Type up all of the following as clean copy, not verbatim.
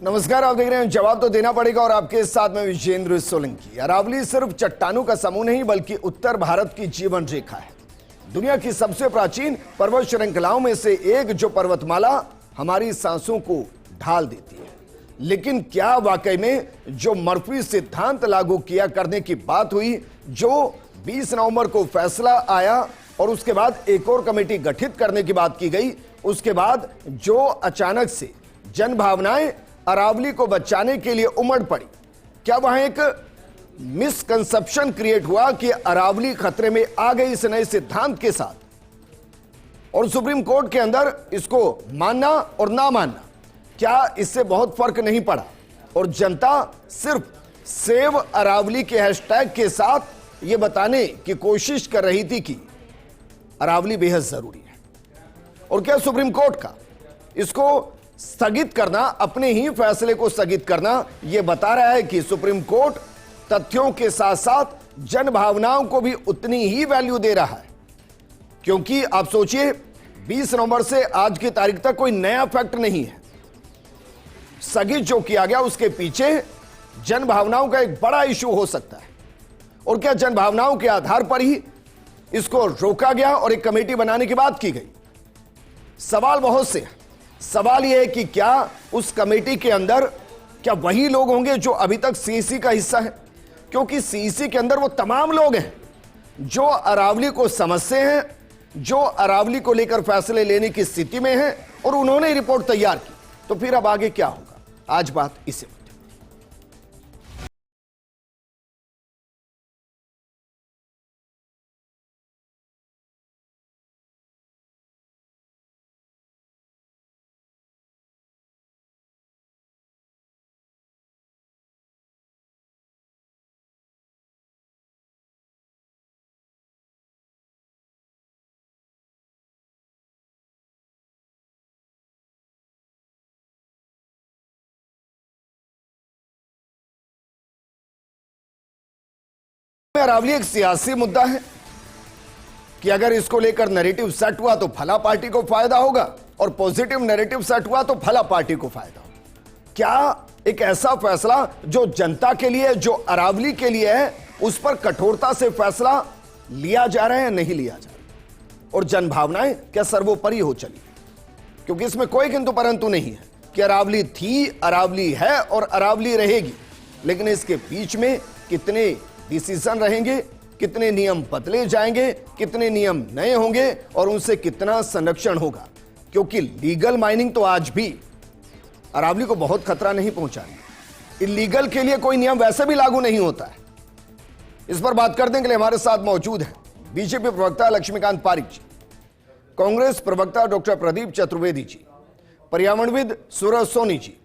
नमस्कार, आप देख रहे हैं जवाब तो देना पड़ेगा और आपके साथ में विजेंद्र सोलंकी। अरावली सिर्फ चट्टानों का समूह नहीं बल्कि उत्तर भारत की जीवन रेखा है। दुनिया की सबसे प्राचीन पर्वत श्रृंखलाओं में से एक जो पर्वतमाला हमारी सांसों को ढाल देती है। लेकिन क्या वाकई में जो मर्फी सिद्धांत लागू किया करने की बात हुई, जो 20 नवंबर को फैसला आया और उसके बाद एक और कमेटी गठित करने की बात की गई, उसके बाद जो अचानक से जन भावनाएं अरावली को बचाने के लिए उमड़ पड़ी, क्या वहां एक मिसकंसेप्शन क्रिएट हुआ कि अरावली खतरे में आ गई इस नए सिद्धांत के साथ और सुप्रीम कोर्ट के अंदर इसको मानना और ना मानना, क्या इससे बहुत फर्क नहीं पड़ा और जनता सिर्फ सेव अरावली के हैशटैग के साथ यह बताने की कोशिश कर रही थी कि अरावली बेहद जरूरी है। और क्या सुप्रीम कोर्ट का इसको स्थगित करना, अपने ही फैसले को स्थगित करना, यह बता रहा है कि सुप्रीम कोर्ट तथ्यों के साथ साथ जन भावनाओं को भी उतनी ही वैल्यू दे रहा है। क्योंकि आप सोचिए, 20 नवंबर से आज की तारीख तक कोई नया फैक्ट नहीं है। स्थगित जो किया गया उसके पीछे जन भावनाओं का एक बड़ा इशू हो सकता है। और क्या जन भावनाओं के आधार पर ही इसको रोका गया और एक कमेटी बनाने की बात की गई? सवाल बहुत से हैं। सवाल यह है कि क्या उस कमेटी के अंदर क्या वही लोग होंगे जो अभी तक सीईसी का हिस्सा है? क्योंकि सीईसी के अंदर वो तमाम लोग हैं जो अरावली को समझते हैं, जो अरावली को लेकर फैसले लेने की स्थिति में हैं और उन्होंने रिपोर्ट तैयार की। तो फिर अब आगे क्या होगा, आज बात इसे। अरावली एक सियासी मुद्दा है कि अगर इसको लेकर नैरेटिव सेट हुआ तो फला पार्टी को फायदा होगा और पॉजिटिव नैरेटिव सेट हुआ तो फला पार्टी को फायदा होगा। क्या एक ऐसा फैसला जो जनता के लिए, जो अरावली के लिए है, उस पर कठोरता से फैसला लिया जा रहा है, नहीं लिया जा रहा? और जन भावनाएं क्या सर्वोपरि हो चली? क्योंकि इसमें कोई किंतु परंतु नहीं है कि अरावली थी, अरावली है और अरावली रहेगी। लेकिन इसके बीच में कितने डिसीजन रहेंगे, कितने नियम बदले जाएंगे, कितने नियम नए होंगे और उनसे कितना संरक्षण होगा? क्योंकि लीगल माइनिंग तो आज भी अरावली को बहुत खतरा नहीं पहुंचा रही। इलीगल के लिए कोई नियम वैसे भी लागू नहीं होता है। इस पर बात करने के लिए हमारे साथ मौजूद है बीजेपी प्रवक्ता लक्ष्मीकांत पारिक जी, कांग्रेस प्रवक्ता डॉक्टर प्रदीप चतुर्वेदी जी, पर्यावरणविद सूरज सोनी जी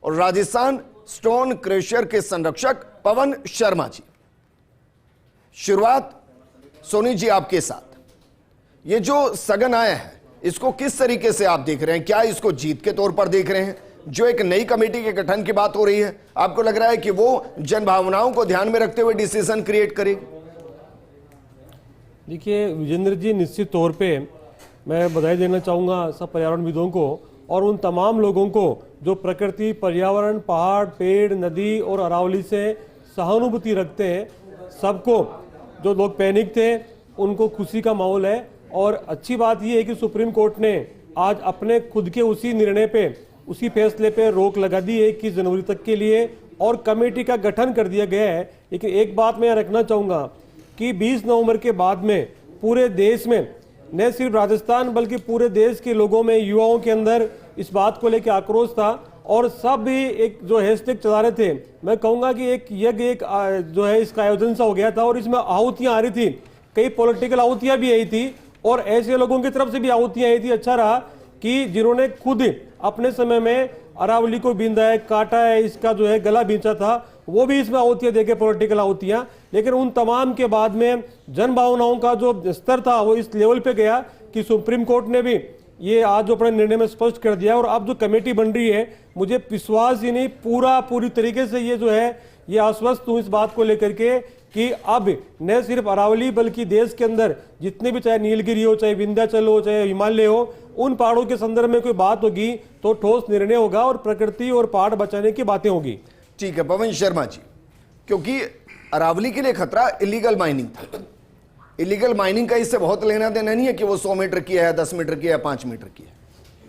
और राजस्थान स्टोन क्रेशर के संरक्षक पवन शर्मा जी। शुरुआत सोनी जी आपके साथ। ये जो सगन आया है, इसको किस तरीके से आप देख रहे हैं? क्या इसको जीत के तौर पर देख रहे हैं? जो एक नई कमेटी के गठन की बात हो रही है, आपको लग रहा है कि वो जन भावनाओं को ध्यान में रखते हुए डिसीजन क्रिएट करेगी? देखिए विजेंद्र जी, निश्चित तौर पे मैं बधाई देना चाहूँगा सब पर्यावरणविदों को और उन तमाम लोगों को जो प्रकृति, पर्यावरण, पहाड़, पेड़, नदी और अरावली से सहानुभूति रखते हैं। सबको, जो लोग पैनिक थे उनको खुशी का माहौल है। और अच्छी बात यह है कि सुप्रीम कोर्ट ने आज अपने खुद के उसी निर्णय पे, उसी फैसले पे रोक लगा दी है 21 जनवरी तक के लिए और कमेटी का गठन कर दिया गया है। लेकिन एक बात मैं रखना चाहूँगा कि 20 नवंबर के बाद में पूरे देश में, न सिर्फ राजस्थान बल्कि पूरे देश के लोगों में, युवाओं के अंदर इस बात को लेकर आक्रोश था और सब भी एक जो हैशटैग चला रहे थे। मैं कहूँगा कि एक यज्ञ, एक जो है इसका आयोजन सा हो गया था और इसमें आहुतियाँ आ रही थी, कई पॉलिटिकल आहुतियाँ भी आई थी और ऐसे लोगों की तरफ से भी आहुतियाँ आई थी। अच्छा रहा कि जिन्होंने खुद अपने समय में अरावली को बींदा है, काटा है, इसका जो है गला बींचा था, वो भी इसमें आहुतियाँ देके, पॉलिटिकल आहुतियाँ। लेकिन उन तमाम के बाद में जन भावनाओं का जो स्तर था वो इस लेवल पे गया कि सुप्रीम कोर्ट ने भी ये आज जो अपने निर्णय में स्पष्ट कर दिया। और अब जो कमेटी बन रही है, मुझे विश्वास ही नहीं, पूरी तरीके से ये जो है ये आश्वस्त हूँ इस बात को लेकर के कि अब न सिर्फ अरावली बल्कि देश के अंदर जितने भी, चाहे नीलगिरी हो, चाहे विंध्याचल हो, चाहे हिमालय हो, उन पहाड़ों के संदर्भ में कोई बात होगी तो ठोस निर्णय होगा और प्रकृति और पहाड़ बचाने की बातें होगी। ठीक है पवन शर्मा जी, क्योंकि अरावली के लिए खतरा इलीगल माइनिंग था। इलीगल माइनिंग का इससे बहुत लेना देना नहीं है कि वो 100 मीटर की है, 10 मीटर की है, 5 मीटर की है।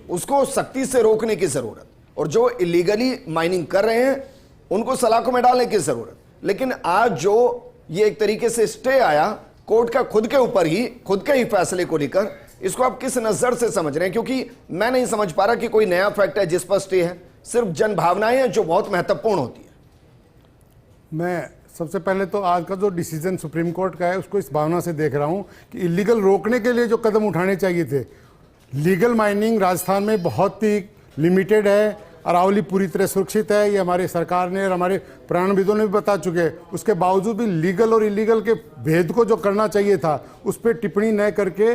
उसको सख्ती से रोकने की जरूरत, और जो इलीगली माइनिंग कर रहे हैं उनको सलाखों में डालने की जरूरत। लेकिन आज जो ये एक तरीके से स्टे आया कोर्ट का खुद के ऊपर ही, खुद के ही फैसले को लेकर, इसको आप किस नजर से समझ रहे हैं? क्योंकि मैं नहीं समझ पा रहा कि कोई नया फैक्ट है जिस पर स्टे है, सिर्फ जन भावनाएं हैं जो बहुत महत्वपूर्ण होती है। मैं सबसे पहले तो आज का जो डिसीजन सुप्रीम कोर्ट का है उसको इस भावना से देख रहा हूं कि इलीगल रोकने के लिए जो कदम उठाने चाहिए थे, लीगल माइनिंग राजस्थान में बहुत ही लिमिटेड है। अरावली पूरी तरह सुरक्षित है, ये हमारी सरकार ने और हमारे प्राणविदों ने भी बता चुके हैं। उसके बावजूद भी लीगल और इलीगल के भेद को जो करना चाहिए था उस पर टिप्पणी न करके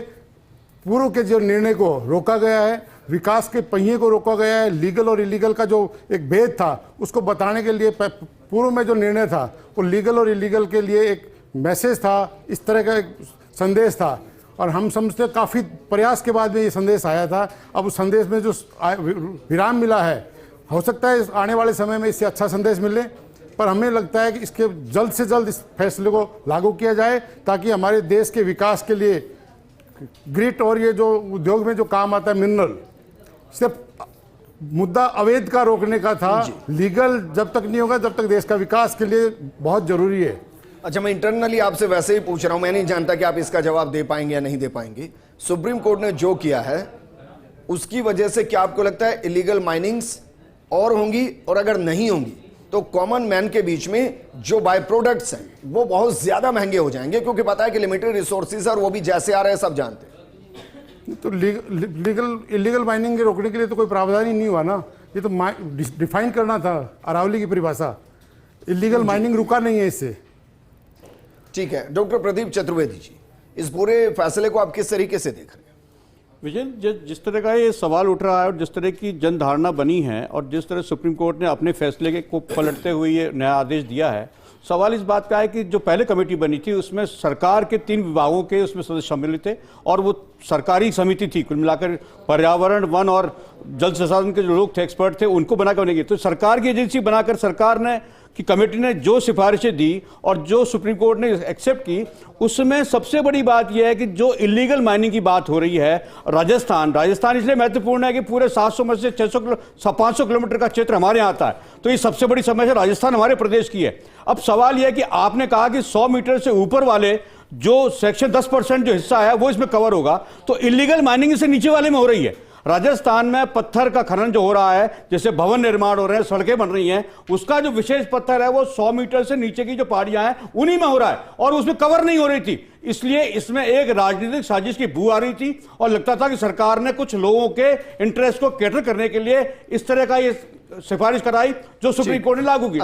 पूर्व के जो निर्णय को रोका गया है, विकास के पहिए को रोका गया है। लीगल और इलीगल का जो एक भेद था उसको बताने के लिए पूर्व में जो निर्णय था वो लीगल और इलीगल के लिए एक मैसेज था, इस तरह का एक संदेश था। और हम समझते हैं काफ़ी प्रयास के बाद में ये संदेश आया था। अब उस संदेश में जो विराम मिला है, हो सकता है आने वाले समय में इससे अच्छा संदेश मिले, पर हमें लगता है कि इसके जल्द से जल्द इस फैसले को लागू किया जाए ताकि हमारे देश के विकास के लिए ग्रिट और ये जो उद्योग में जो काम आता है मिनरल, सिर्फ मुद्दा अवैध का रोकने का था। लीगल जब तक नहीं होगा तब तक देश का विकास के लिए बहुत जरूरी है। अच्छा, मैं इंटरनली आपसे वैसे ही पूछ रहा हूं, मैं नहीं जानता कि आप इसका जवाब दे पाएंगे या नहीं दे पाएंगे। सुप्रीम कोर्ट ने जो किया है उसकी वजह से क्या आपको लगता है इलीगल माइनिंग्स और होंगी, और अगर नहीं होंगी तो कॉमन मैन के बीच में जो बाय प्रोडक्ट्स हैं वो बहुत ज्यादा महंगे हो जाएंगे? क्योंकि पता है कि लिमिटेड रिसोर्सेज और वो भी जैसे आ रहे हैं सब जानते हैं। तो इलीगल माइनिंग के रोकने के लिए तो कोई प्रावधान ही नहीं हुआ ना। ये तो डिफाइन करना था अरावली की परिभाषा। इलीगल माइनिंग रुका नहीं है इससे। ठीक है, डॉक्टर प्रदीप चतुर्वेदी जी, इस पूरे फैसले को आप किस तरीके से देख रहे हैं? विजय, जिस तरह का ये सवाल उठ रहा है और जिस तरह की जन धारणा बनी है और जिस तरह सुप्रीम कोर्ट ने अपने फैसले के को पलटते हुए ये नया आदेश दिया है, सवाल इस बात का है कि जो पहले कमेटी बनी थी उसमें सरकार के 3 विभागों के उसमें सदस्य सम्मिलित थे और वो सरकारी समिति थी। कुल मिलाकर पर्यावरण, वन और जल संसाधन के जो लोग थे, एक्सपर्ट थे, उनको बनाकर बनेगी। तो सरकार की एजेंसी बनाकर सरकार ने कि कमेटी ने जो सिफारिशें दी और जो सुप्रीम कोर्ट ने एक्सेप्ट की, उसमें सबसे बड़ी बात यह है कि जो इलीगल माइनिंग की बात हो रही है, राजस्थान इसलिए महत्वपूर्ण है कि पूरे 700 में से 500 किलोमीटर का क्षेत्र हमारे यहाँ आता है, तो ये सबसे बड़ी समस्या राजस्थान हमारे प्रदेश की है। अब सवाल यह है कि आपने कहा कि 100 मीटर से ऊपर वाले जो सेक्शन 10% जो हिस्सा है वो इसमें कवर होगा, तो इलीगल माइनिंग इससे नीचे वाले में हो रही है। राजस्थान में पत्थर का खनन जो हो रहा है, जैसे भवन निर्माण हो रहे हैं, सड़कें बन रही हैं, उसका जो विशेष पत्थर है वो 100 मीटर से नीचे की जो पहाड़ियां हैं उन्हीं में हो रहा है और उसमें कवर नहीं हो रही थी। इसलिए इसमें एक राजनीतिक साजिश की बू आ रही थी और लगता था कि सरकार ने कुछ लोगों के इंटरेस्ट को कैटर करने के लिए इस तरह का ये सिफारिश कराई जो सुप्रीम कोर्ट ने लागू की।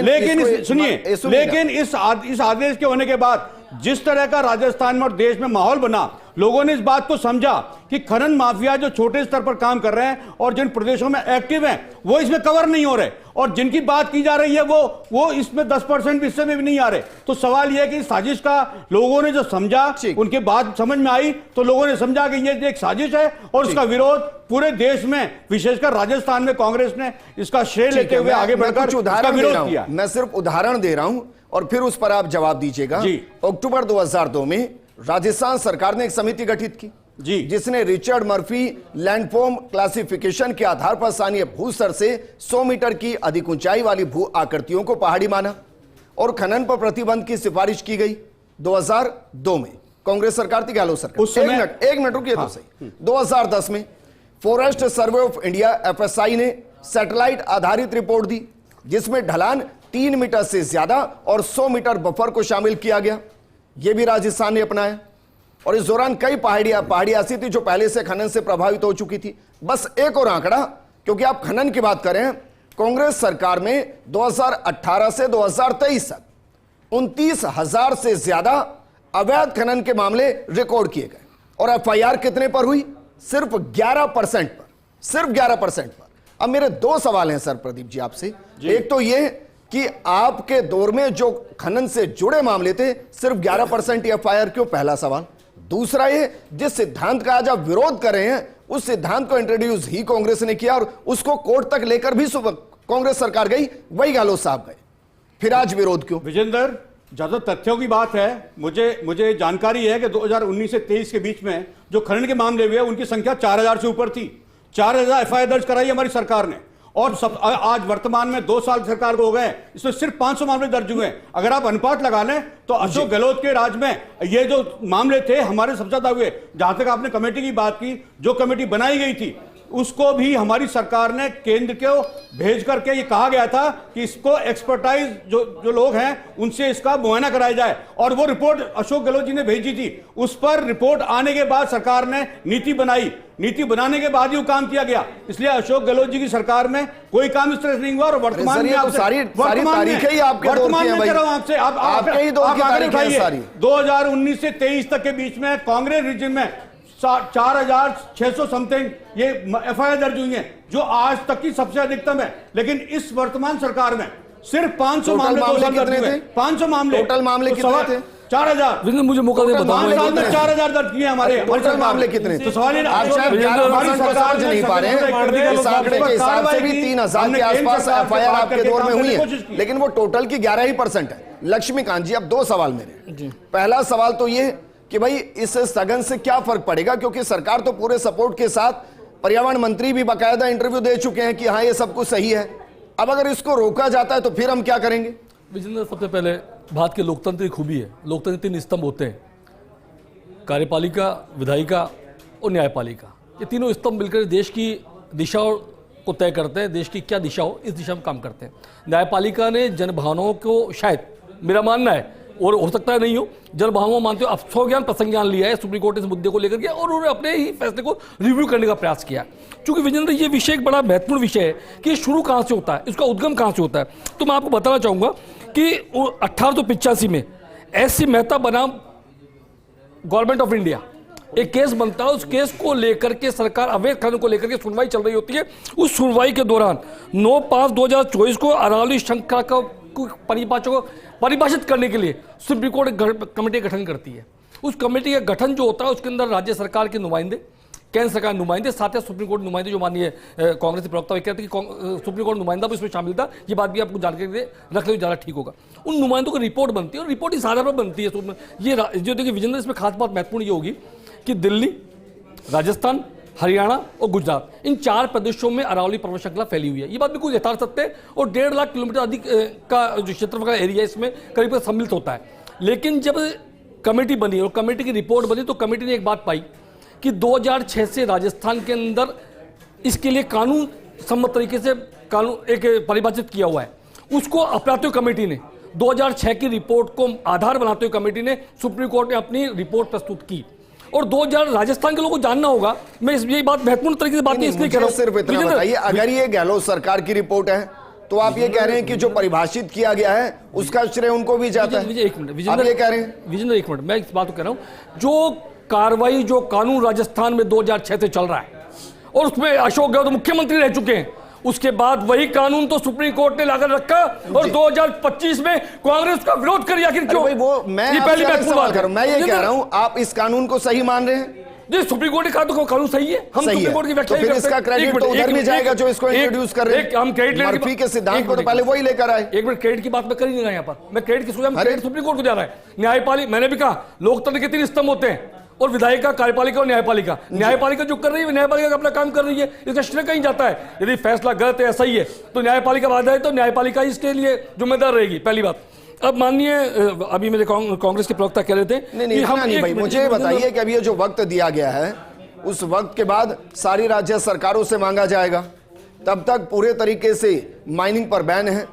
लेकिन इस आदेश के होने के बाद जिस तरह का राजस्थान में और देश में माहौल बना, लोगों ने इस बात को समझा कि खनन माफिया जो छोटे स्तर पर काम कर रहे हैं और जिन प्रदेशों में एक्टिव हैं वो इसमें कवर नहीं हो रहे, और जिनकी बात की जा रही है वो इसमें 10% हिस्से में भी नहीं आ रहे। तो सवाल यह है कि साजिश का लोगों ने जो समझा, उनके बात समझ में आई तो लोगों ने समझा कि ये एक साजिश है और उसका विरोध पूरे देश में, विशेषकर राजस्थान में कांग्रेस ने इसका श्रेय लेते हुए आगे बढ़कर इसका विरोध किया। मैं सिर्फ उदाहरण दे रहा हूं और फिर उस पर आप जवाब दीजिएगा। अक्टूबर 2002 में राजस्थान सरकार ने एक समिति गठित की जी, जिसने रिचर्ड मर्फी लैंडफॉर्म क्लासिफिकेशन के आधार पर स्थानीय भूस्तर से 100 मीटर की अधिक ऊंचाई वाली भू आकृतियों को पहाड़ी माना और खनन पर प्रतिबंध की सिफारिश की गई 2002 में। कांग्रेस सरकार थी, गहलोत सरकार। उस समय एक मिनट रुकिए तो सही। 2010 में forest survey of India FSI ने सैटेलाइट आधारित रिपोर्ट दी जिसमें ढलान 3 मीटर से ज्यादा और 100 मीटर बफर को शामिल किया गया। यह भी राजस्थान ने अपनाया और इस दौरान कई पहाड़ी ऐसी थी जो पहले से खनन से प्रभावित हो चुकी थी। बस एक और आंकड़ा, क्योंकि आप खनन की बात करें, कांग्रेस सरकार में 2018 से 2023 तक 29,000 से ज्यादा अवैध खनन के मामले रिकॉर्ड किए गए और FIR कितने पर हुई? सिर्फ 11% पर, सिर्फ 11% पर। अब मेरे 2 सवाल हैं सर प्रदीप जी आपसे। एक तो यह कि आपके दौर में जो खनन से जुड़े मामले थे सिर्फ 11% एफआईआर क्यों? पहला सवाल। दूसरा ये, जिस सिद्धांत का आज आप विरोध कर रहे हैं उस सिद्धांत को इंट्रोड्यूस ही कांग्रेस ने किया और उसको कोर्ट तक लेकर भी कांग्रेस सरकार गई, वही गहलोत साहब गए, फिर आज विरोध क्यों? विजेंद्र, ज्यादा तथ्यों की बात है। मुझे जानकारी है कि 2019 से 23 के बीच में जो खनन के मामले हुए उनकी संख्या 4000 से ऊपर थी। 4000 एफआईआर दर्ज कराई हमारी सरकार ने, और सब आज वर्तमान में 2 साल सरकार को हो गए, इसमें सिर्फ 500 मामले दर्ज हुए। अगर आप अनुपात लगा लें तो अशोक गहलोत के राज में ये जो मामले थे हमारे सबसे ज्यादा हुए। जहां तक आपने कमेटी की बात की, जो कमेटी बनाई गई थी उसको भी हमारी सरकार ने केंद्र को भेज करके ये कहा गया था कि इसको एक्सपर्टाइज जो लोग हैं उनसे इसका मुआयना कराया जाए, और वो रिपोर्ट अशोक गहलोत जी ने भेजी थी। उस पर रिपोर्ट आने के बाद सरकार ने नीति बनाई, नीति बनाने के बाद ही वो काम किया गया। इसलिए अशोक गहलोत जी की सरकार में कोई काम इस तरह से नहीं हुआ। और वर्तमान में सारी तारीखें ही आपके दौर की हैं भाई, आपसे आपके ही दौर की तारीखें हैं सारी। 2019 से 23 तक के बीच में कांग्रेस रीजन में 4600 समथिंग ये एफआईआर दर्ज हुई हैं, जो आज तक की सबसे अधिकतम है। लेकिन इस वर्तमान सरकार में सिर्फ 500 मामले 2 साल दर्ज हुए। 500 मामले, टोटल मामले कितने थे? 4000। मुझे मौका दे बताऊं, 4000 दर्ज किए हमारे। टोटल मामले कितने थे? तो सवाल आप शायद 11% समझ नहीं पा रहे हैं। इस आंकड़े के हिसाब से भी 3000 के आसपास एफआईआर आपके दौर में हुई है, लेकिन वो टोटल की 11% है। लक्ष्मीकांत जी, अब 2 सवाल मेरे। पहला सवाल तो ये कि भाई इस स्थगन से क्या फर्क पड़ेगा, क्योंकि सरकार तो पूरे सपोर्ट के साथ, पर्यावरण मंत्री भी बाकायदा इंटरव्यू दे चुके हैं कि हाँ ये सब कुछ सही है। अब अगर इसको रोका जाता है तो फिर हम क्या करेंगे? विजेंद्र, सबसे पहले भारत के लोकतंत्र की खूबी है, लोकतंत्र 3 स्तंभ होते हैं, कार्यपालिका, विधायिका और न्यायपालिका। ये तीनों स्तंभ मिलकर देश की दिशा को तय करते हैं, देश की क्या दिशा हो इस दिशा में काम करते हैं। न्यायपालिका ने जनभावनाओं को, शायद मेरा मानना है और हो सकता है नहीं हो, जनभावनाओं मानते हो अफसोज्ञान प्रसंज्ञान लिया है सुप्रीम कोर्ट ने इस मुद्दे को लेकर के, और उन्होंने अपने ही फैसले को रिव्यू करने का प्रयास किया। चूंकि विजेंद्र, ये विषय एक बड़ा महत्वपूर्ण विषय है कि शुरू कहाँ से होता है, इसका उद्गम कहाँ से होता है। तो मैं आपको बताना चाहूँगा कि 1885 में एस.सी. मेहता बनाम गवर्नमेंट ऑफ इंडिया एक केस बनता है। उस केस को लेकर के सरकार अवैध खनन को लेकर के सुनवाई चल रही होती है। उस सुनवाई के दौरान 9/5/2024 को अरावली श्रृंखला का परिभाषित करने के लिए सुप्रीम कोर्ट एक कमेटी का गठन करती है। उस कमेटी का गठन जो होता है उसके अंदर राज्य सरकार के नुमाइंदे, केंद्र सरकार के नुमाइंदे, साथ ही सुप्रीम कोर्ट नुमाइंदे, जो माननीय कांग्रेस के प्रवक्ता कहते हैं कि सुप्रीम कोर्ट नुमाइंदा भी इसमें शामिल था। ये बात भी आपको जानकारी रख ले ज़्यादा ठीक होगा। उन नुमाइंदों की रिपोर्ट बनती है और रिपोर्ट इस आधार पर बनती है। ये जो देखिए विजेंद्र, इसमें खास बात महत्वपूर्ण ये होगी कि दिल्ली, राजस्थान, हरियाणा और गुजरात, इन 4 प्रदेशों में अरावली पर्वत श्रृंखला फैली हुई है। ये बात भी कुछ यथार्थ सत्य है, और 1.5 लाख किलोमीटर अधिक का जो क्षेत्रफल का एरिया इसमें करीब सम्मिलित होता है। लेकिन जब कमेटी बनी और कमेटी की रिपोर्ट बनी तो कमेटी ने एक बात पाई कि 2006 से राजस्थान के अंदर इसके लिए कानून सम्मत तरीके से कानून एक परिभाषित किया हुआ है। उसको अपनाते हुए कमेटी ने 2006 की रिपोर्ट को आधार बनाते हुए कमेटी ने सुप्रीम कोर्ट में अपनी रिपोर्ट प्रस्तुत की। और 2000 राजस्थान के लोगों को जानना होगा, मैं यही बात महत्वपूर्ण तरीके से बात नहीं इसलिए कह रहा हूं। सिर्फ इतना बताइए, अगर ये गहलोत सरकार की रिपोर्ट है तो आप ये कह रहे हैं कि जो परिभाषित किया गया है उसका श्रेय उनको भी जाता है? एक मिनट, आप ये कह रहे हैं? विजेंद्र एक मिनट, मैं इस बात को कह रहा हूं, जो कार्रवाई, जो कानून राजस्थान में 2006 से चल रहा है और उसमें अशोक गहलोत मुख्यमंत्री रह चुके हैं, उसके बाद वही कानून तो सुप्रीम कोर्ट ने लाकर रखा और 2025 में कांग्रेस का विरोध करी। आखिर क्यों? वो मैं ये कह रहा हूं, आप इस कानून को सही मान रहे हैं? जी, सुप्रीम कोर्ट ने कहा तो कानून सही है। हम सुप्रीम कोर्ट की व्याख्या तो फिर इसका क्रेडिट तो उधर भी जाएगा जो इसको इंट्रोड्यूस कर रहे हैं। हम क्रेडिट मर्फी के सिद्धांत को तो पहले वही लेकर आए। एक मिनट, क्रेडिट की बात मैं कर ही नहीं रहा यहाँ पर। मैं क्रेडिट किसको, क्रेडिट सुप्रीम कोर्ट को जा रहा है। न्यायपालिका, मैंने भी कहा लोकतंत्र के 3 स्तंभ होते हैं, और विधायिका, कार्यपालिका और न्यायपालिका। न्यायपालिका जो कर रही है, न्यायपालिका का अपना काम कर रही है, इसका श्रेय कहीं जाता है। यदि फैसला गलत है, सही है, तो न्यायपालिका बाधा है, तो न्यायपालिका इसके लिए जिम्मेदार रहेगी, पहली बात। अब माननीय, अभी मेरे कांग्रेस के प्रवक्ता कह रहे थे नहीं भाई, मुझे बताइए कि अभी ये जो वक्त दिया गया है उस वक्त के बाद सारी राज्य सरकारों से मांगा जाएगा, तब तक पूरे तरीके से माइनिंग पर बैन है,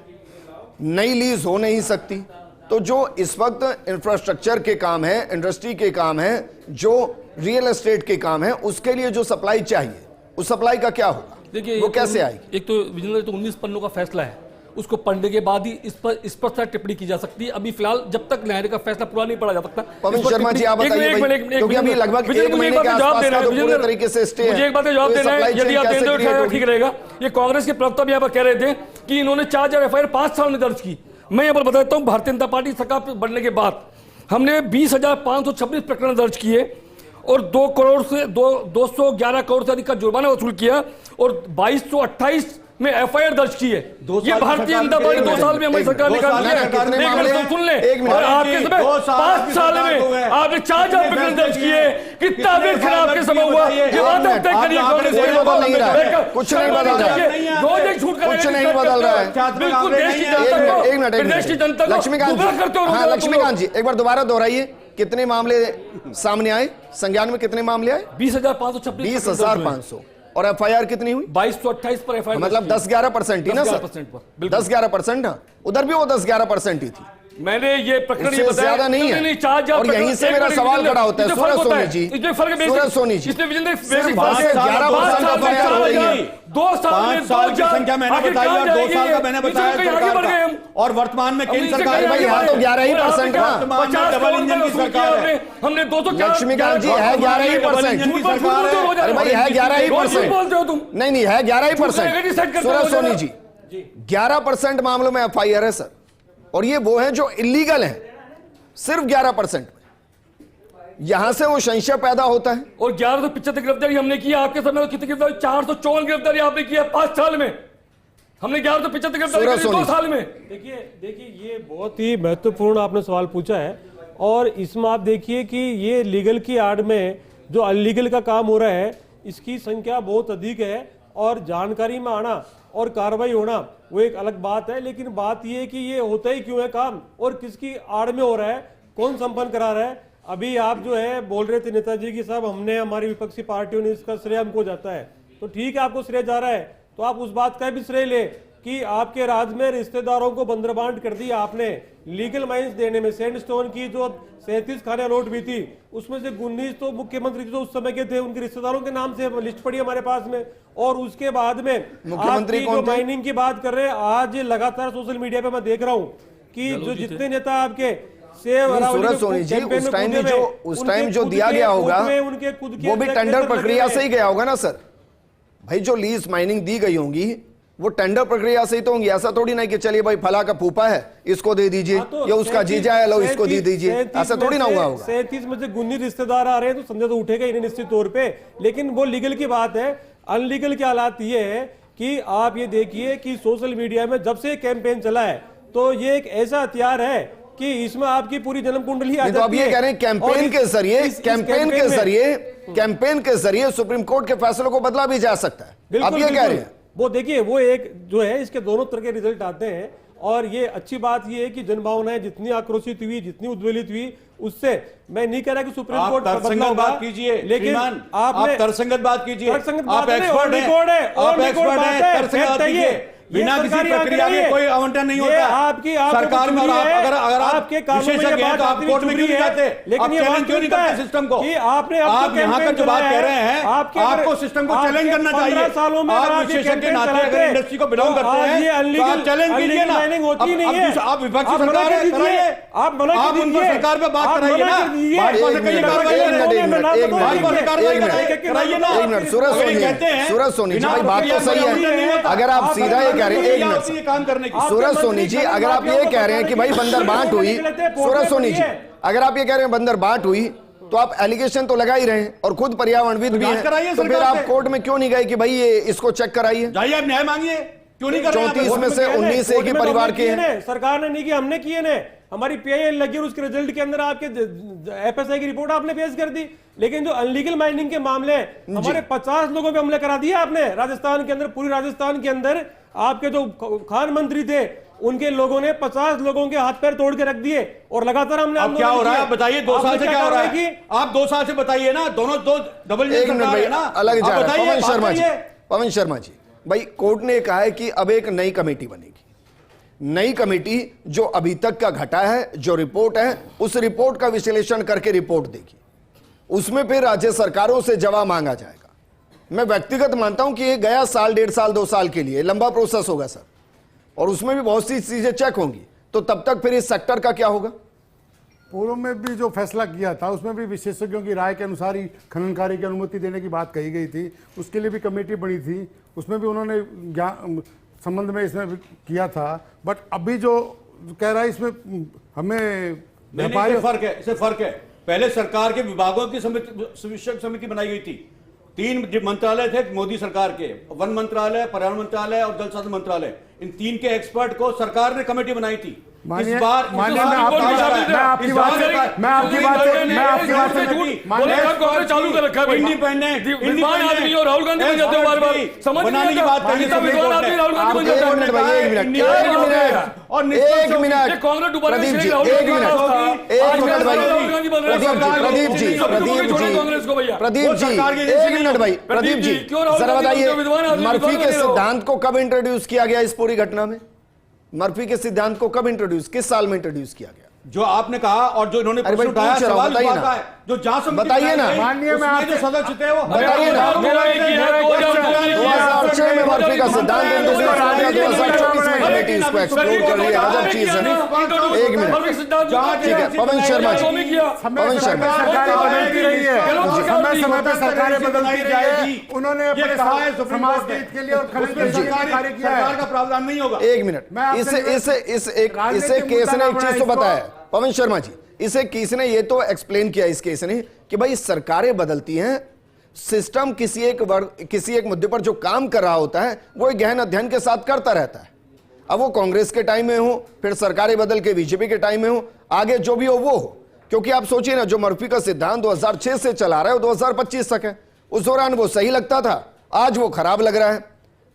नई लीज हो नहीं सकती। तो जो इस वक्त इंफ्रास्ट्रक्चर के काम है, इंडस्ट्री के काम है, जो रियल एस्टेट के काम है, उसके लिए जो सप्लाई चाहिए, उस सप्लाई का क्या होगा? देखिए, वो कैसे आएगी? एक तो विजेंद्र, तो 19 पन्नों का फैसला है, उसको पढ़ने के बाद ही इस पर टिप्पणी की जा सकती है। अभी फिलहाल जब तक न्यायालय का फैसला पूरा नहीं पढ़ा जा सकता। पवन शर्मा जी, आप बताइए, क्योंकि अभी लगभग 1 महीने के आसपास का तो पूरे तरीके से स्टे है। मुझे एक बात जवाब देना है, यदि आप देंगे तो ठीक रहेगा। ये कांग्रेस के प्रवक्ता भी यहाँ पर कह रहे थे कि इन्होंने 4000 FIR 5 साल में दर्ज की। मैं यहाँ पर बताता हूँ, भारतीय जनता पार्टी सरकार बनने के बाद हमने 20,526 प्रकरण दर्ज किए और 211 करोड़ से अधिक का जुर्माना वसूल किया और 2228 में FIR दर्ज की है। ये भारतीय जनता पार्टी 2 साल में हमारी सरकार ने काम किया है। सुन ले, और आपके समय 5 साल में आपने 4000 प्रकरण दर्ज किए। कितना भी खराब के समय हुआ, ये बात आप तय करिए। कुछ नहीं बदल रहा है, रोज एक झूठ कुछ नहीं बदल रहा है। बिल्कुल देश की जनता को, एक मिनट देश की जनता को गुमराह करते हो। हाँ लक्ष्मीकांत जी, एक बार दोबारा दोहराइए, कितने मामले सामने आए? संज्ञान में कितने मामले आए? 20,526। 20,500। और FIR कितनी हुई? 2228 पर FIR। मतलब 10-11% ही ना सर? 10-11%। हाँ, उधर भी वो 10-11% ही थी। मैंने ये प्रकरण इससे ज्यादा नहीं है। और यहीं से मेरा सवाल खड़ा होता है, सूरज सोनी जी, सूरज सोनी जी, इसमें विजन सिर्फ 10-11% FIR हो रही है। 2 साल में 5 साल की संख्या मैंने बताई और 2 साल का मैंने बताया सरकार का। और वर्तमान में केंद्र सरकार भाई यहाँ तो 11% ना, डबल इंजन की सरकार है। हमने 200। लक्ष्मीकांत जी है 11%। अरे भाई है 11%। नहीं है 11%। सूरज सोनी जी 11% मामलों में FIR है सर, और ये वो हैं जो इलीगल हैं, सिर्फ 11%। यहां से वो संशय पैदा होता है। और 1175 गिरफ्तारी हमने की। आपके समय कितनी गिरफ्तारी? 454 गिरफ्तारी आपने किया 5 साल में। हमने 1175 गिरफ्तारी 2 साल में। देखिए ये बहुत ही महत्वपूर्ण आपने सवाल पूछा है, और इसमें आप देखिए कि ये लीगल की आड़ में जो अनलीगल का काम हो रहा है, इसकी संख्या बहुत अधिक है। और जानकारी में आना और कार्रवाई होना वो एक अलग बात है, लेकिन बात ये है कि ये होता ही क्यों है काम और किसकी आड़ में हो रहा है, कौन संपन्न करा रहा है। अभी आप जो है बोल रहे थे नेताजी की साहब, हमने हमारी विपक्षी पार्टियों ने इसका श्रेय हमको जाता है, तो ठीक है आपको श्रेय जा रहा है, तो आप उस बात का भी श्रेय ले कि आपके राज में रिश्तेदारों को बंदरबांट कर दिया आपने लीगल माइंस देने में। सैंडस्टोन की जो 37 खाने नोट भी थी, उसमें से 19 तो मुख्यमंत्री जो उस समय के थे उनके रिश्तेदारों के नाम से लिस्ट पड़ी हमारे पास में। और उसके बाद में मुख्यमंत्री जो माइनिंग की बात कर रहे हैं, आज लगातार सोशल मीडिया पे मैं देख रहा हूँ कि जो जितने नेता आपके सूरज सोनी जी, उस टाइम जो दिया गया होगा वो भी टेंडर प्रक्रिया से ही गया होगा ना सर? भाई जो लीज माइनिंग दी गई होंगी वो टेंडर प्रक्रिया से ही तो होंगी। ऐसा थोड़ी ना कि चलिए भाई फला का फूफा है इसको दे दीजिए, या उसका जीजा है लो इसको दे दीजिए, ऐसा थोड़ी ना हुआ होगा। 37 में से 19 रिश्तेदार आ रहे हैं तो संदेह तो उठेगा ही निश्चित तौर पे, लेकिन वो लीगल की बात है। अनलीगल के हालात ये है कि आप ये देखिए कि सोशल मीडिया में जब से कैंपेन चला है तो ये एक ऐसा हथियार है कि इसमें आपकी पूरी जन्म कुंडली आ जाती है। तो अब ये कह रहे हैं कैंपेन के जरिए सुप्रीम कोर्ट के फैसलों को बदला भी जा सकता है, आप ये कह रहे हैं। वो देखिए वो एक जो है इसके दोनों तरह के रिजल्ट आते हैं, और ये अच्छी बात ये है कि जनभावनाएं जितनी आक्रोशित हुई, जितनी उद्वेलित हुई, उससे मैं नहीं कह रहा कि सुप्रीम कोर्ट तर्कसंगत बात कीजिए, लेकिन आप तर्कसंगत बात कीजिए, आप एक्सपर्ट हैं, बिना किसी प्रक्रिया के कोई आवंटन नहीं होता आपकी सरकार में। अगर आपके विशेषज्ञ हैं तो आप कोर्ट में क्यों नहीं जाते? लेकिन आप चैलेंज क्यों नहीं करते सिस्टम को? आप यहाँ का जो बात कह रहे हैं, आपको सिस्टम को चैलेंज करना चाहिए। आप विशेषज्ञ नाते अगर इंडस्ट्री को बिलोंग करते हैं तो आप चैलेंज कीजिए ना। आप विपक्षी सरकार कराइए, आप उनको सरकार पे बात कराइए ना, भाजपा से कहीं कार्रवाई सूरज सोनी जी भाई बात तो सही है। अगर आप सीधा ये कह रहे हैं, एक मिनट काम करने की सूरज सोनी जी, अगर आप ये कह रहे हैं कि भाई बंदर बांट हुई, सूरज सोनी जी अगर आप ये कह रहे हैं बंदर बांट हुई, तो आप एलिगेशन तो लगा ही रहे हैं और खुद पर्यावरणविद भी हैं, तो फिर आप कोर्ट में क्यों नहीं गए कि भाई ये इसको चेक कराइए? जाइए आप न्याय मांगिए, क्यों नहीं कर रहे? 34 में से 19 एक ही परिवार के हैं। सरकार ने नहीं किया, हमने किए ने, हमारी PIL लगी और उसके रिजल्ट के अंदर आपके FSI की रिपोर्ट आपने पेश कर दी। लेकिन जो अनलीगल माइनिंग के मामले हमारे 50 लोगों पे हमले करा दिया आपने राजस्थान के अंदर, पूरी राजस्थान के अंदर। आपके जो खान मंत्री थे उनके लोगों ने 50 लोगों के हाथ पैर तोड़ के रख दिए, और लगातार हमने अब क्या हो रहा है बताइए? 2 साल से क्या हो रहा है? आप 2 साल से बताइए ना, दोनों दो डबल एक मिनट भाई अलग जा रहा है। पवन शर्मा जी भाई, कोर्ट ने कहा है कि अब एक नई कमेटी बनेगी, नई कमेटी जो अभी तक का घटा है, जो रिपोर्ट है उस रिपोर्ट का विश्लेषण करके रिपोर्ट देगी, उसमें फिर राज्य सरकारों से जवाब मांगा जाएगा। मैं व्यक्तिगत मानता हूं कि ये गया साल, 1.5 साल, 2 साल के लिए लंबा प्रोसेस होगा सर, और उसमें भी बहुत सी चीजें चेक होंगी, तो तब तक फिर इस सेक्टर का क्या होगा? पूर्व में भी जो फैसला किया था उसमें भी विशेषज्ञों की राय के अनुसार ही खनन कार्य की अनुमति देने की बात कही गई थी, उसके लिए भी कमेटी बनी थी, उसमें भी उन्होंने संबंध में इसमें किया था, बट अभी जो कह रहा है इसमें हमें नहीं, इससे फर्क है। पहले सरकार के विभागों की समिति बनाई गई थी, 3 मंत्रालय थे मोदी सरकार के, वन मंत्रालय, पर्यावरण मंत्रालय और जल संसाधन मंत्रालय। इन 3 के एक्सपर्ट को सरकार ने कमेटी बनाई थी। मानिए, इस बार मैं आपकी बात से चालू कर रखा है इंडिपेंडेंट आदमी और राहुल गांधी बन जाते हो बार-बार, समझ बनाने की बात करिए। विद्वान आदमी राहुल गांधी बन जाते एक मिनट कांग्रेस दोबारा प्रदीप जी, राहुल एक मिनट भाई, प्रदीप जी जरा बताइए, मर्फी के सिद्धांत को कब इंट्रोड्यूस किया गया इस पूरी घटना में? मर्फी के सिद्धांत को कब इंट्रोड्यूस, किस साल में इंट्रोड्यूस किया गया? जो आपने कहा और जो इन्होंने प्रश्न उठाया, सवाल बताइए ना, जो जांच समिति बताइए ना, माननीय मैं आपके सदस्य थे वो बताइए ना। 2006 में मर्फी का सिद्धांत इंट्रोड्यूस किया गया, 2024 में कमेटी इसको एक्सप्लोर कर रही है। गजब चीज है। एक मिनट, ठीक है, पवन शर्मा जी, पवन शर्मा, सरकारें बदलती रही है, समय पर सरकारें बदलती जाएगी। उन्होंने अपने समाज के हित के लिए और खनन के लिए कार्य किया है। सरकार का प्रावधान नहीं होगा। एक मिनट, इसे केस ने एक चीज तो बताया, पवन शर्मा जी, इसे केस ने ये तो एक्सप्लेन किया इस केस ने कि भाई सरकारें बदलती हैं, सिस्टम किसी एक मुद्दे पर जो काम कर रहा होता है वो एक गहन अध्ययन के साथ करता रहता है। अब वो कांग्रेस के टाइम में हो, फिर सरकारें बदल के बीजेपी के टाइम में हो, आगे जो भी हो वो हो। क्योंकि आप सोचिए ना, जो मर्फी का सिद्धांत 2006 से चला रहा है वो 2025 तक है। उस दौरान वो सही लगता था, आज वो खराब लग रहा है।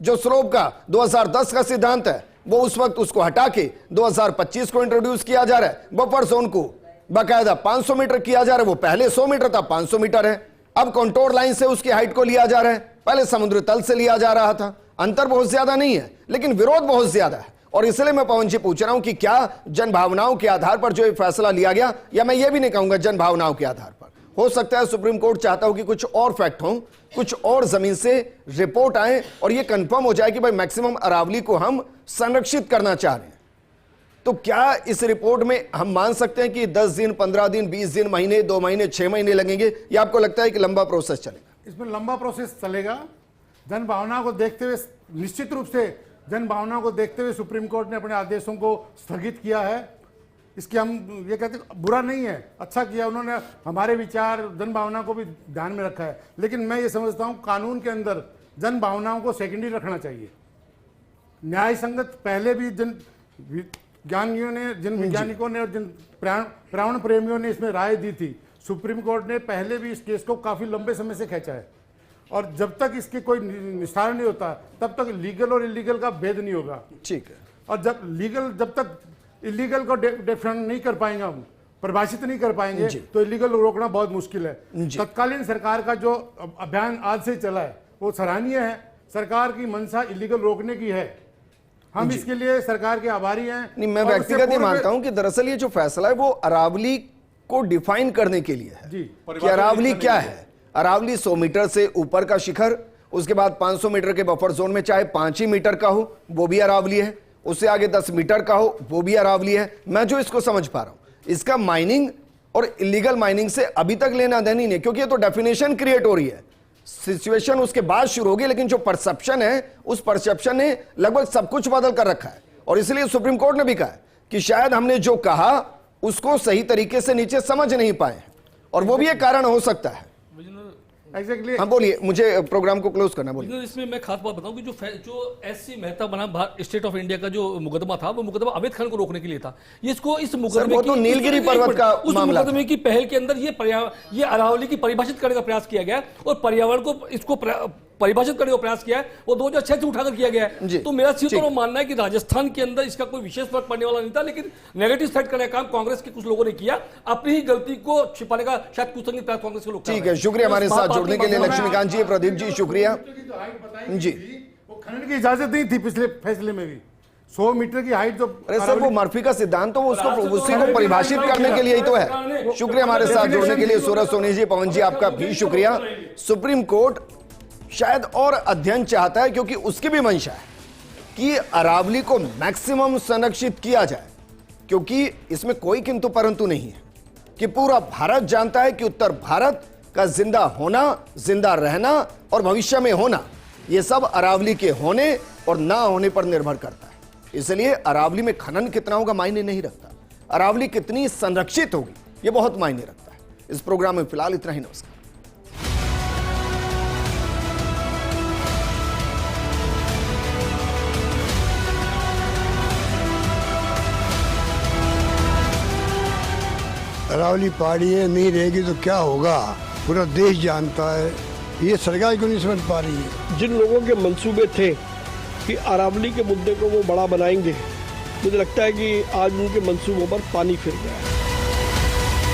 जो स्लोप का 2010 का सिद्धांत है वो उस वक्त उसको हटा के 2025 को इंट्रोड्यूस किया जा रहा है। बफर जोन को बाकायदा 500 मीटर किया जा रहा है, वो पहले 100 मीटर था, 500 मीटर है। अब कंटोर लाइन से उसकी हाइट को लिया जा रहा है, पहले समुद्र तल से लिया जा रहा था। अंतर बहुत ज्यादा नहीं है, लेकिन विरोध बहुत ज्यादा है। और इसलिए मैं पवन जी पूछ रहा हूं कि क्या जन भावनाओं के आधार पर जो ये फैसला लिया गया, या मैं ये भी नहीं कहूंगा जन भावनाओं के आधार पर, हो सकता है सुप्रीम कोर्ट चाहता हो कि कुछ और फैक्ट हों, कुछ और जमीन से रिपोर्ट आए और ये कंफर्म हो जाए कि भाई मैक्सिमम अरावली को हम संरक्षित करना चाह रहे हैं। तो क्या इस रिपोर्ट में हम मान सकते हैं कि 10 दिन, 15 दिन, 20 दिन, महीने, 2 महीने, 6 महीने लगेंगे, या आपको लगता है कि लंबा प्रोसेस चलेगा? इसमें लंबा प्रोसेस चलेगा। जन भावना को देखते हुए, निश्चित रूप से जन भावना को देखते हुए सुप्रीम कोर्ट ने अपने आदेशों को स्थगित किया है। इसकी हम ये कहते हैं बुरा नहीं है, अच्छा किया उन्होंने, हमारे विचार जन भावना को भी ध्यान में रखा है। लेकिन मैं ये समझता हूँ कानून के अंदर जन भावनाओं को सेकेंडरी रखना चाहिए। न्याय संगत पहले भी जन ज्ञानियों ने, जिन वैज्ञानिकों ने और जिन पर्यावरण प्रेमियों ने इसमें राय दी थी, सुप्रीम कोर्ट ने पहले भी इस केस को काफी लंबे समय से खींचा है। और जब तक इसकी कोई निस्तारण नहीं होता तब तक लीगल और इलीगल का भेद नहीं होगा। ठीक है। और जब तक इलीगल को डिफाइन नहीं कर पाएंगे, हम परिभाषित नहीं कर पाएंगे, तो इलीगल रोकना बहुत मुश्किल है। तत्कालीन सरकार का जो अभियान आज से चला है वो सराहनीय है। सरकार की मंशा इलीगल रोकने की है, हम इसके लिए सरकार के आभारी हैं। नहीं, मैं व्यक्तिगत ये मानता हूं कि दरअसल ये जो फैसला है वो अरावली को डिफाइन करने के लिए है कि अरावली क्या है। अरावली 100 मीटर से ऊपर का शिखर, उसके बाद 500 मीटर के बफर जोन में चाहे 5 ही मीटर का हो वो भी अरावली है, उससे आगे 10 मीटर का हो वो भी अरावली है। मैं जो इसको समझ पा रहा हूं, इसका माइनिंग और इलीगल माइनिंग से अभी तक लेना देना ही नहीं, क्योंकि ये तो डेफिनेशन क्रिएट हो रही है, सिचुएशन उसके बाद शुरू होगी। लेकिन जो परसेप्शन है, उस परसेप्शन ने लगभग सब कुछ बदल कर रखा है। और इसलिए सुप्रीम कोर्ट ने भी कहा कि शायद हमने जो कहा उसको सही तरीके से नीचे समझ नहीं पाए, और वो भी एक कारण हो सकता है। एग्जैक्टली। हाँ बोलिए, मुझे प्रोग्राम को क्लोज करना बोलिए। इसमें मैं खास बात बताऊं कि जो एससी मेहता बना स्टेट ऑफ इंडिया का जो मुकदमा था, वो मुकदमा अवैध खनन को रोकने के लिए था। ये इसको इस मुकदमे की, तो नीलगिरी पर्वत का उस मामला मुकदमे की पहल के अंदर ये अरावली की परिभाषित करने का प्रयास किया गया और पर्यावरण को इसको परिभाषित करने का प्रयास किया है, वो 2006 से उठाकर किया गया है। तो मेरा सीधे मानना है कि राजस्थान के अंदर इसका कोई विशेष फर्क पड़ने वाला नहीं था, लेकिन नेगेटिव साइड करने का काम कांग्रेस के कुछ लोगों ने किया, अपनी ही गलती को छिपाने का शायद कुछ प्रयास कांग्रेस के लोग। ठीक है, शुक्रिया हमारे साथ जुड़ने के लिए लक्ष्मीकांत जी, प्रदीप जी, शुक्रिया जी। वो खनन की इजाजत नहीं थी पिछले फैसले में भी, 100 मीटर की हाइट जो। अरे सर, वो मर्फी का सिद्धांत तो उसको उसी को परिभाषित करने के लिए ही तो है। शुक्रिया हमारे साथ जुड़ने के लिए सूरज सोनी जी, पवन जी, आपका भी शुक्रिया। सुप्रीम कोर्ट शायद और अध्ययन चाहता है, क्योंकि उसकी भी मंशा है कि अरावली को मैक्सिमम संरक्षित किया जाए, क्योंकि इसमें कोई किंतु परंतु नहीं है कि पूरा भारत जानता है कि उत्तर भारत का जिंदा होना, जिंदा रहना और भविष्य में होना ये सब अरावली के होने और ना होने पर निर्भर करता है। इसलिए अरावली में खनन कितना होगा मायने नहीं रखता, अरावली कितनी संरक्षित होगी ये बहुत मायने रखता है। इस प्रोग्राम में फिलहाल इतना ही। नमस्कार। अरावली पहाड़ी है, नहीं रहेगी तो क्या होगा, पूरा देश जानता है। ये सरकार क्यों नहीं समझ पा रही है? जिन लोगों के मंसूबे थे कि अरावली के मुद्दे को वो बड़ा बनाएंगे, मुझे लगता है कि आज उनके मंसूबों पर पानी फिर गया है।